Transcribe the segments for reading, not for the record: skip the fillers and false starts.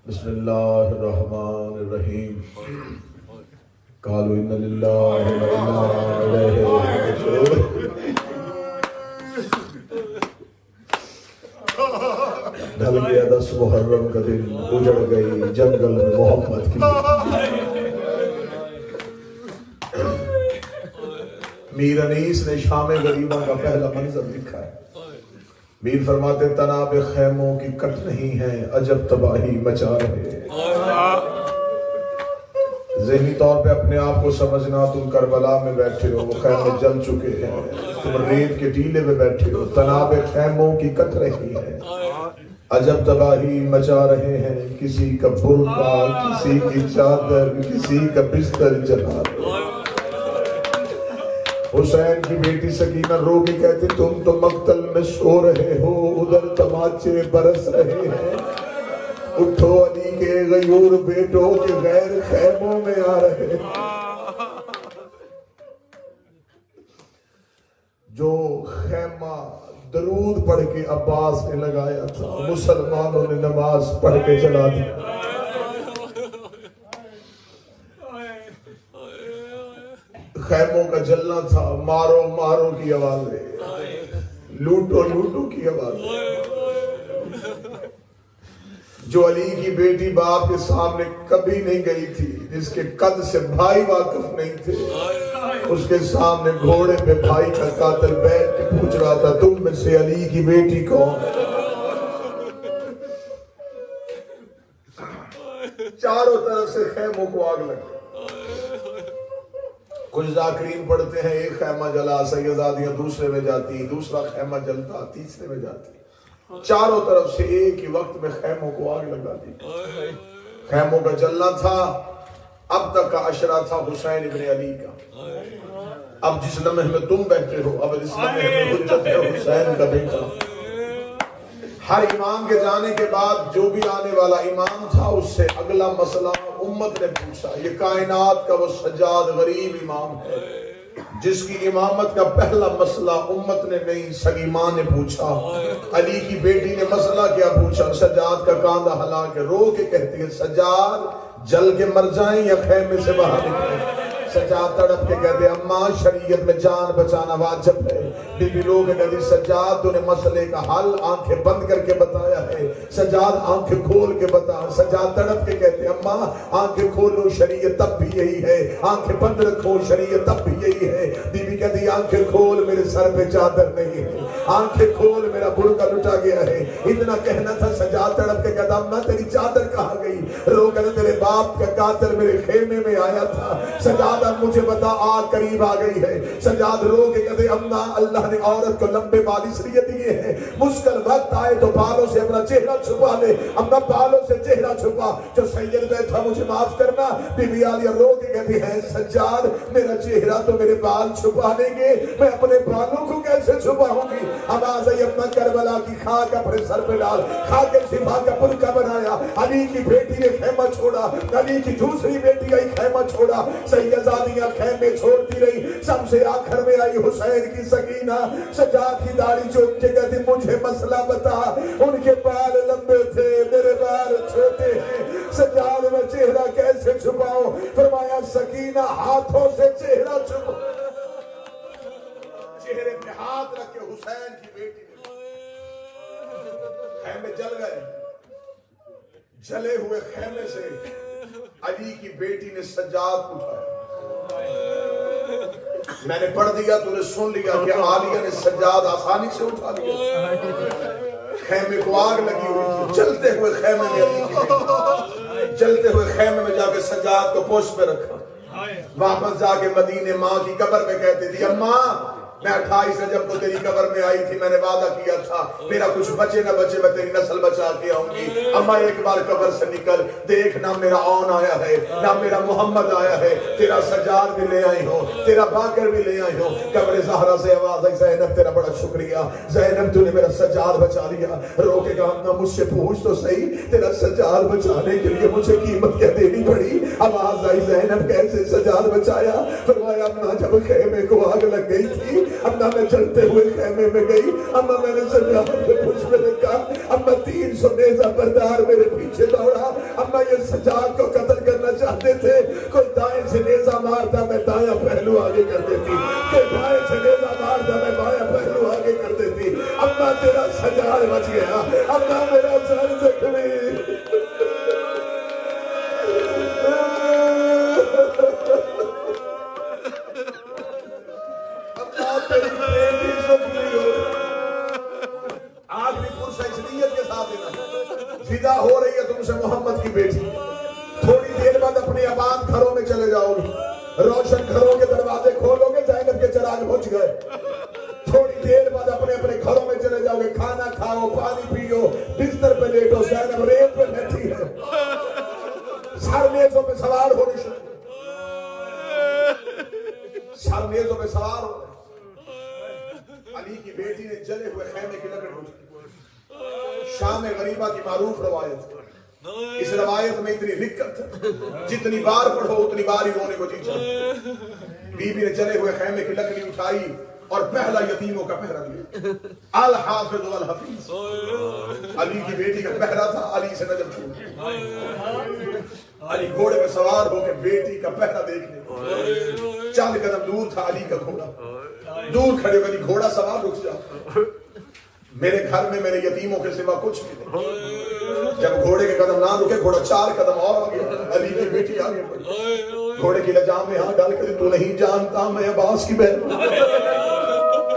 بسم اللہ الرحمن الرحیم قالوا ان للہ و انا الیہ راجعون۔ ڈھل گیا 10 محرم کا دن، اجڑ گئی جنگل میں محمد کی۔ میر انیس نے شام غریبہ کا پہلا منظر لکھا ہے۔ میر فرماتے تناب خیموں کی کٹ نہیں ہے، عجب تباہی مچا رہے۔ ذہنی طور پہ اپنے آپ کو سمجھنا تم کربلا میں بیٹھے ہو، وہ خیمے جل چکے ہیں، تم ریت کے ٹیلے میں بیٹھے ہو، تناب خیموں کی کٹ رہی ہے، عجب تباہی مچا رہے ہیں، کسی کا برقع، کسی کی چادر، کسی کا بستر جلا رہے۔ حسین کی بیٹی سکینہ رو کے کہتے تم تو مقتل میں سو رہے ہو، ادھر تماچے برس رہے ہیں، اٹھو علی کے غیور بیٹوں کے غیر خیموں میں آ رہے۔ جو خیمہ درود پڑھ کے عباس نے لگایا تھا، مسلمانوں نے نماز پڑھ کے جلا دیا۔ خیموں کا جلنا تھا، مارو مارو کی آوازیں، لوٹو لوٹو کی آوازیں۔ جو علی کی بیٹی باپ کے سامنے کبھی نہیں گئی تھی، جس کے قد سے بھائی واقف نہیں تھے، اس کے سامنے گھوڑے پہ بھائی کا قاتل بیٹھ کے پوچھ رہا تھا تم میں سے علی کی بیٹی کون؟ چاروں طرف سے خیموں کو آگ لگ گئی۔ کچھ ذاکرین پڑھتے ہیں ایک خیمہ جلا، سیدزادیاں دوسرے میں جاتی، دوسرا خیمہ جلتا، تیسرے میں جاتی، چاروں طرف سے ایک ہی وقت میں خیموں کو آگ لگا دی۔ خیموں کا جلنا تھا، اب تک کا عشرہ تھا حسین ابن علی کا۔ اب جس لمحے میں تم بیٹھے ہو، اب اس لمحے میں حجت ہے حسین کا بیٹا۔ ہر امام کے جانے کے بعد جو بھی آنے والا امام تھا اس سے اگلا مسئلہ امت نے پوچھا۔ یہ کائنات کا وہ سجاد غریب امام ہے جس کی امامت کا پہلا مسئلہ امت نے نہیں سگی ماں نے پوچھا۔ علی کی بیٹی نے مسئلہ کیا پوچھا؟ سجاد کا کاندھا ہلا کے رو کے کہتی ہے سجاد جل کے مر جائیں یا خیمے سے باہر نکلیں؟ سجاد تڑپ کے کہتے اماں شریعت میں جان بچانا واجب ہے۔ بی بی رو کے کہتی سجاد تو نے مسئلے کا حل آنکھیں بند کر کے بتایا ہے، سجاد آنکھیں کھول کے بتا۔ سجاد تڑپ کے کہتے اماں آنکھیں کھولو شریعت تب بھی یہی ہے، آنکھیں بند رکھو شریعت تب بھی یہی ہے۔ بی بی کہتی آنکھیں کھول میرے سر پہ چادر نہیں ہے، آنکھیں کھول میرا برقع لٹا گیا ہے۔ اتنا کہنا تھا، سجاد تڑپ کے کہتا اماں تیری چادر کہاں گئی؟ رو کہتا تیرے باپ کا قاتل میرے خیمے میں آیا تھا، سجاد اب مجھے بتا آگ قریب آ گئی ہے۔ سجاد رو کے کہتے اماں اللہ نے عورت کو لمبے بال اس لیے دیے ہیں مشکل وقت آئے تو بالوں سے اپنا چہرہ چھپا لے، اماں بالوں سے چہرہ چھپا، جو سید بیٹھا مجھے معاف کرنا۔ بی بی عالیہ رو کے کہتی ہے سجاد میرا چہرہ تو میرے بال چھپا لیں گے، میں اپنے بالوں کو کیسے چھپاؤں گی؟ اب آ جائے اپنا کربلا کی خاک اپنے سر پہ ڈال، خاک شفا کا برقع بنایا۔ علی کی بیٹی نے خیمہ چھوڑا، علی کی دوسری بیٹی آئی خیمہ چھوڑا، سیدزادیاں خیمے چھوڑتی رہی، سب سے آخر میں آئی حسین کی سکینہ۔ سجاد کی داڑھی چوک کے کہتی مجھے مسئلہ بتا، ان کے بال لمبے تھے میرے بال چھوٹے ہیں، سجاد میں چہرہ کیسے چھپاؤں؟ فرمایا سکینہ ہاتھوں سے چہرہ چھپا، چہرے پہ ہاتھ رکھ کے حسین کی بیٹی نے خیمے جل گئے۔ جلے ہوئے خیمے سے علی کی بیٹی نے سجاد اٹھایا۔ میں نے پڑھ دیا تو نے سن لیا کہ عالیہ نے سجاد آسانی سے اٹھا لیا۔ خیمے کو آگ لگی ہوئی تھی، جلتے ہوئے خیمے میں علی کی بیٹی، جلتے ہوئے خیمے میں جا کے سجاد کو پوش پہ رکھا۔ واپس جا کے مدینے ماں کی قبر پہ کہتی تھی اماں میں 28 سے جب تو تیری قبر میں آئی تھی میں نے وعدہ کیا تھا میرا کچھ بچے نہ بچے میں تیری نسل بچا کے آؤں گی۔ اما ایک بار قبر سے نکل دیکھ، نہ میرا آن آیا ہے نہ میرا محمد آیا ہے، تیرا سجاد بھی لے آئی ہو، تیرا باقر بھی لے آئی ہو۔ قبر زہرا سے آواز آئی زینب تیرا بڑا شکریہ، زینب تو نے میرا سجاد بچا لیا۔ رو کے کہا نہ مجھ سے پوچھ تو صحیح تیرا سجاد بچانے کے لیے مجھے قیمت کیا دینی پڑی؟ آواز آئی زینب کیسے سجاد بچایا؟ فرمایا اما جب خیمے کو آگ لگ گئی تھی اما میں چلتے ہوئے خیمے میں گئی، اما میں نے سجاد کے پوچھ میں دیکھا، اما 300 نیزہ بردار میرے پیچھے دوڑا، اما یہ سجاد کو قتل کرنا چاہتے تھے، کوئی دائیں سے نیزہ مارتا میں دایاں پہلو آگے کر دیتی، کوئی بائیں سے نیزہ مارتا میں بایاں پہلو آگے کر دیتی، اما تیرا سجاد بچ گیا، اما میرا سر زخمی۔ آخری پرسہ اس نیت کے ساتھ دینا، فدا ہو رہی ہے تم سے محمد کی بیٹی، تھوڑی دیر بعد اپنے آباد گھروں میں چلے جاؤ گے، روشن گھروں کے دروازے کھولو گے، زینب کے چراغ بجھ گئے، تھوڑی دیر بعد اپنے اپنے گھروں میں چلے جاؤ گے، کھانا کھاؤ، پانی پیو، بستر پہ لیٹو، زینب ریت پہ بیٹھی ہے، سر نیزوں پہ سوار ہونی شروع، سر نیزوں پہ سوار ہو۔ علی کی بیٹی نے جلے ہوئے خیمے کی لکڑ اٹھی، شام غریبہ کی معروف روایت، اس روایت میں اتنی رکت جتنی بار پڑھو اتنی بار ہی رونے کو جی چاہے۔ بی بی نے جلے ہوئے خیمے کی لکڑی اٹھائی اور پہلا یتیموں کا پہرا دیا، الحافظ والحفیظ، علی کی بیٹی کا پہرا تھا، علی سے نظر چھوٹ، علی گھوڑے پہ سوار ہو کے بیٹی کا پہرا دیکھنے، 4 قدم دور تھا علی کا گھوڑا، دور کھڑے ہو گئی، گھوڑا سوار رک جا، میرے گھر میں میرے یتیموں کے سوا کچھ نہیں۔ جب گھوڑے کے قدم نہ رکے، گھوڑا 4 قدم اور آگے، علی کی بیٹی آگے بڑھی، گھوڑے کی لجام میں ہاتھ ڈال کر، تو نہیں جانتا میں عباس کی بہن ہوں۔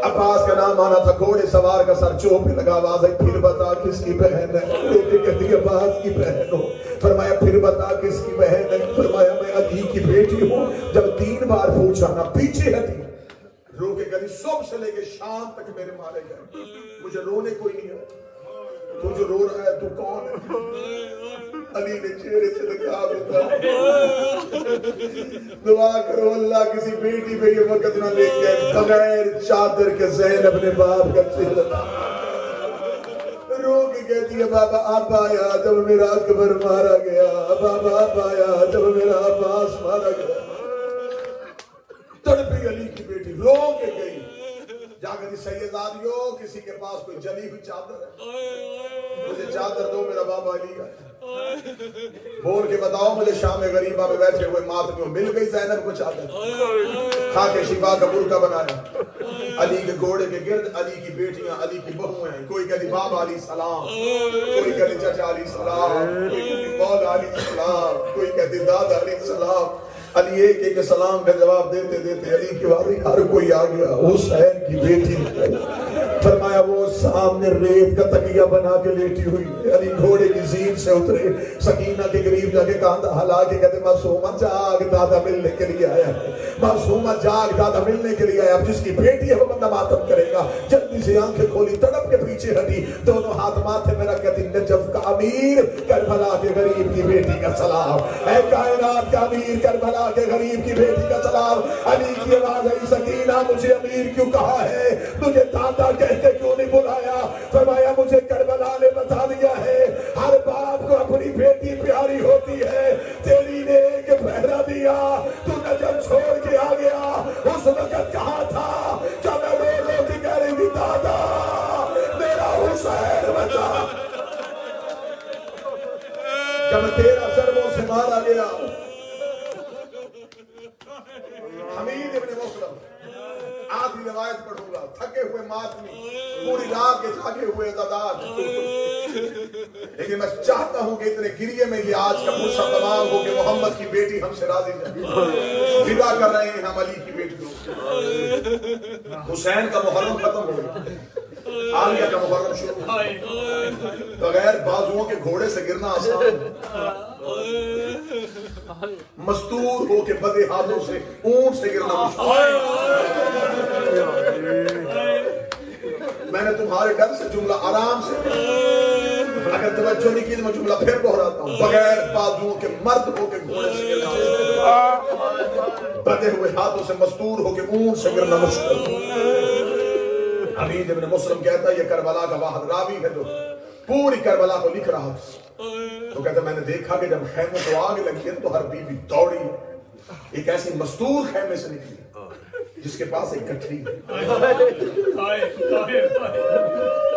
عباس کا نام آنا تھا، گھوڑے سوار کا سر چوب پہ لگا، آواز ہے پھر بتا کس کی بہن ہے، بیٹی کہتی ہے عباس کی بہن ہوں، فرمایا پھر بتا کس کی بہن ہے، فرمایا میں علی کی بیٹی ہوں۔ جب 3 بار پوچھا نا پیچھے ہٹی، رو کے کہتی صبح سے لے کے شام تک میرے مارے گئے، مجھے رونے کوئی نہیں ہے، تو جو رو رہا ہے تو کون ہے؟ علی نے چہرے سے لگا بتا، دعا کرو اللہ کسی بیٹی پہ یہ وقت نہ لے کے بغیر چادر کے زینب نے باپ کا چہرہ، رو کے کہتی ہے بابا اب آیا جب میرا اکبر مارا گیا، بابا اب آیا جب میرا عباس مارا گیا۔ تڑپی علی کی بیٹی رو کے گئی، جا کر سیدادیو کسی کے پاس کوئی جلی ہوئی چادر ہے، مجھے چادر دو، میرا بابا علی کا بول کے بتاؤ مجھے۔ شام غریبہ میں بیٹھے ہوئے ماتمیوں مل گئی زینب کو چادر، کھا کے شفا کا برقع بنایا، علی کے گھوڑے کے گرد علی کی بیٹیاں علی کی بہویں ہیں، کوئی کہتی بابا علی سلام، کوئی کہتی چچا علی سلام، کوئی کہتی مولا علی سلام، کوئی کہتی دادا علی سلام۔ علی ایک ایک سلام کا جواب دیتے دیتے علی کی باری ہر کوئی آ گیا، حسین کی بیٹی نے فرمایا وہ سامنے ریت کا تکیہ بنا کے لیٹی ہوئی ہے، علی گھوڑے کی زین سے اترے، سکینہ کے قریب جا کے کاندھا ہلا کے کہتے معصومہ جاگ دادا ملنے کے لیے آیا ہے، معصومہ جاگ دادا ملنے کے لیے آیا، اب جس کی بیٹی ہے وہ بندہ ماتم کرے گا۔ جلدی سے آنکھیں کھولی، تڑپ کے پیچھے ہٹی، دونوں ہاتھ ماتھے میں رکھ کہتی نجف کا امیر کربلا کے غریب کی بیٹی کا سلام، اے کائنات کا امیر کربلا کے غریب کی بیٹی کا سلام۔ علی کی آواز آئی سکینہ مجھے امیر کیوں کہا ہے، تجھے دادا کہہ کے کیوں نہیں بلایا؟ فرمایا مجھے کربلا نے بتا دیا ہے ہر باپ کو اپنی بیٹی پیاری ہوتی ہے، تیری نے ایک پہرا دیا، تو نجف چھوڑ کے آ گیا، اس وقت کہاں تھا جب میں رو رو کے کہہ رہی تھی دادا میرا حسین بچا، جب 13 ضربوں سے مارا گیا۔ حمید ابن مسلم آخری روایت پڑھوں گا، تھکے ہوئے ماتمی پوری رات کے جاگے ہوئے عزادار، لیکن میں چاہتا ہوں کہ اتنے گریے میں یہ آج کا پرسہ تمام ہو کہ محمد کی بیٹی ہم سے راضی ہے، فدا کر رہے ہیں ہم علی کی بیٹی کو۔ حسین کا محرم ختم ہو گیا، عالیہ کا محرم شروع، بغیر بازوؤں کے گھوڑے سے گرنا آسان، مستور ہو کے بدے ہاتھوں سے اونٹ سے گرنا مشکل۔ میں نے تمہارے ڈر سے جملہ آرام سے، اگر توجہ نہیں کی تو میں جملہ پھر دہراتا ہوں، بغیر بازوؤں کے مرد ہو کے گھوڑے سے گرنا، بدے ہوئے ہاتھوں سے مستور ہو کے اونٹ سے گرنا مشکل۔ حمید ابن مسلم کہتا ہے یہ کربلا کا واحد راوی ہے جو پوری کربلا کو لکھ رہا تھا، تو کہتا میں نے دیکھا کہ جب خیمے کو آگ لگی ہے تو ہر بی بی دوڑی، ایک ایسی مستور خیمے سے نکلی جس کے پاس ایک گٹھڑی ہے،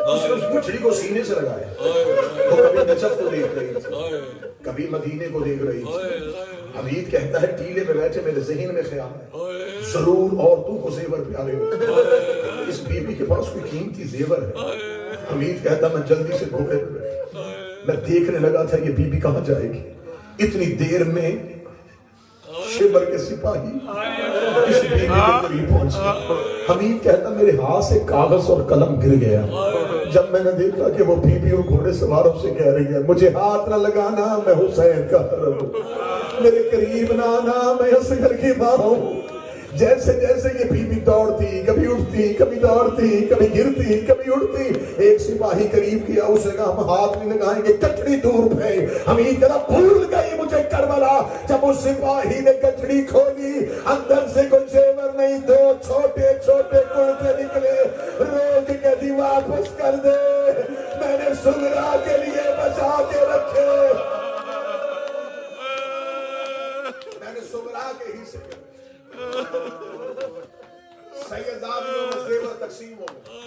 اس نے اس گٹھڑی کو سینے سے لگایا. وہ کبھی نجف کو دیکھ رہی تھی، کبھی مدینے کو دیکھ رہی تھی. حمید کہتا ہے ٹیلے پہ بیٹھے میرے ذہن میں خیال ہے ضرور عورتوں کو زیور پیارے ہوتے، اس بی بی کے پاس کوئی قیمتی زیور ہے. حمید کہتا میں جلدی سے گھوڑے پہ بیٹھا، میں دیکھنے لگا تھا یہ بی بی کہاں جائے گی. اتنی دیر میں شبر کے سپاہی اس بی بی کے قریب پہنچے. حمید کہتا میرے ہاتھ سے کاغذ اور قلم گر گیا جب میں نے دیکھا کہ وہ بی بی اور گھوڑے سواروں سے کہہ رہی ہے مجھے ہاتھ نہ لگانا، میں حسین کا حرم ہوں، میرے قریب نہ آنا، میں اصغر کی ماں ہوں. جیسے جیسے یہ بی بی دوڑتی، کبھی اٹھتی، کبھی دوڑتی، کبھی گرتی، کبھی اٹھتی. ایک سپاہی قریب کیا، اسے کہا ہم ہاتھ نہیں لگائیں گے، گٹھڑی دور پھینک. حمید کہا بھول گئی مجھے کربلا. جب اس سپاہی نے گٹھڑی کھولی اندر سے کوئی زیور نہیں، دو چھوٹے چھوٹے کرتے نکلے. روک کے دی واپس کر دے، میں نے سغرا کے لیے بچا کے رکھے، میں نے سغرا کے ہی سے سیدادیوں میں زیور تقسیم ہو گئے.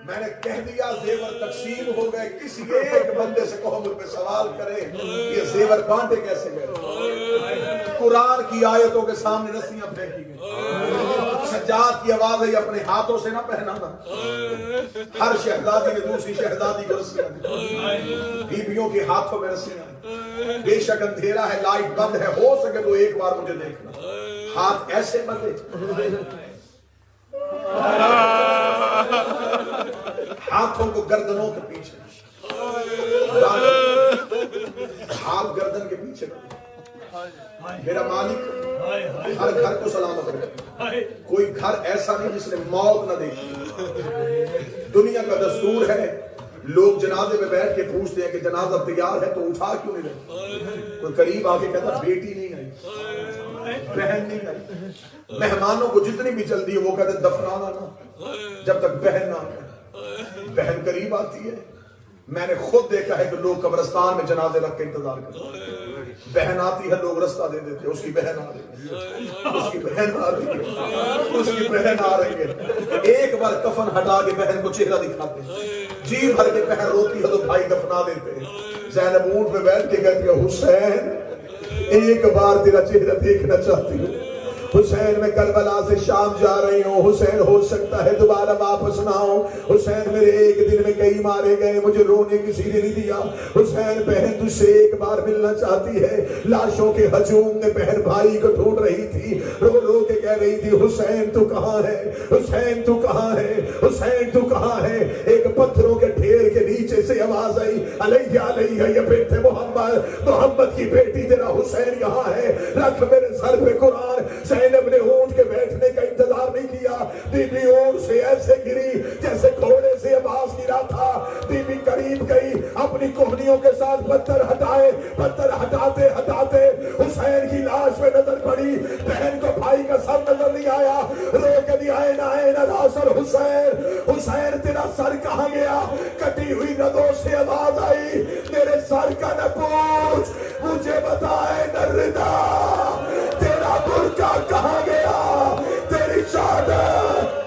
میں نے کہہ دیا زیور تقسیم ہو گئے. کسی ایک بندے سے کہو مجھ پہ سوال کرے یہ زیور بانٹے کیسے گئے. قرآن کی آیتوں کے سامنے رسیاں پھینکی گئی. سجاد کی آواز ہے اپنے ہاتھوں سے نہ پہنانا. ہر شہزادی نے دوسری شہزادی کو رسیاں دی، بیویوں کے ہاتھوں میں رسیاں. بے شک اندھیرا ہے، لائٹ بند ہے، ہو سکے تو ایک بار مجھے دیکھنا. ہاتھ ایسے بندے، ہاتھوں کو گردنوں کے پیچھے، ہاتھ گردن کے پیچھے. میرا مالک ہر گھر کو سلامت رکھے. کوئی گھر ایسا نہیں جس نے موت نہ دیکھی. دنیا کا دستور ہے لوگ جنازے میں بیٹھ کے پوچھتے ہیں کہ جنازہ تیار ہے تو اٹھا کیوں نہیں رہے. کوئی قریب آ کے کہتا بیٹی نہیں آئی، بہن نہیں آئی. مہمانوں کو جتنی بھی جلدی ہے وہ کہتے دفنانا نہ جب تک بہن نہ آئے. بہن قریب آتی ہے. میں نے خود دیکھا ہے کہ لوگ قبرستان میں جنازے رکھ کے انتظار کرتے ہیں. بہن آتی ہے لوگ رستہ دے دیتے ہیں، اس کی بہن آ رہی ہے، اس کی بہن آ رہی ہے، اس کی بہن آ رہی ہے. ایک بار کفن ہٹا کے بہن کو چہرہ دکھاتے ہیں. جی بھر کے بہن روتی ہے تو بھائی دفنا دیتے ہیں. زینب اونٹ پہ بیٹھ کے کہتی ہے حسین ایک بار تیرا چہرہ دیکھنا چاہتی ہوں. حسین میں کربلا سے شام جا رہی ہوں، حسین ہو سکتا ہے دوبارہ واپس نہ ہو. حسین میرے ایک دن میں کئی مارے گئے، مجھے رونے کسی نے نہیں دیا. حسین بہن تجھ سے ایک بار ملنا چاہتی ہے. لاشوں کے ہجوم میں بہن بھائی کو ڈھونڈ رہی تھی، رو رو کے کہہ رہی تھی حسین تو کہاں ہے، حسین تو کہاں ہے، حسین تو کہاں ہے. ایک پتھروں کے ڈھیر کے نیچے سے آواز آئی علیہ علیہ یا بیٹے محمد، محمد کی بیٹی تیرا حسین یہاں ہے، رکھ میرے سر پہ قرآن. زینب نے اونٹ کے بیٹھنے کا انتظار نہیں کیا. بی بی اونٹ سے ایسے گری جیسے گھوڑے سے عباس گرا تھا. بی بی قریب گئی، اپنی کوہنیوں کے ساتھ پتھر ہٹائے. پتھر ہٹاتے ہٹاتے حسین کی لاش پہ نظر پڑی. بہن کو بھائی کا سر نظر نہیں آیا. رو کے دیا اینا راسر حسین، حسین تیرا سر کہاں گیا. کٹی ہوئی ندوں سے آواز آئی میرے سر کا نہ پوچھ، مجھے بتائے نہ ردا تیرا برقع کہاں گیا، تیری چادر.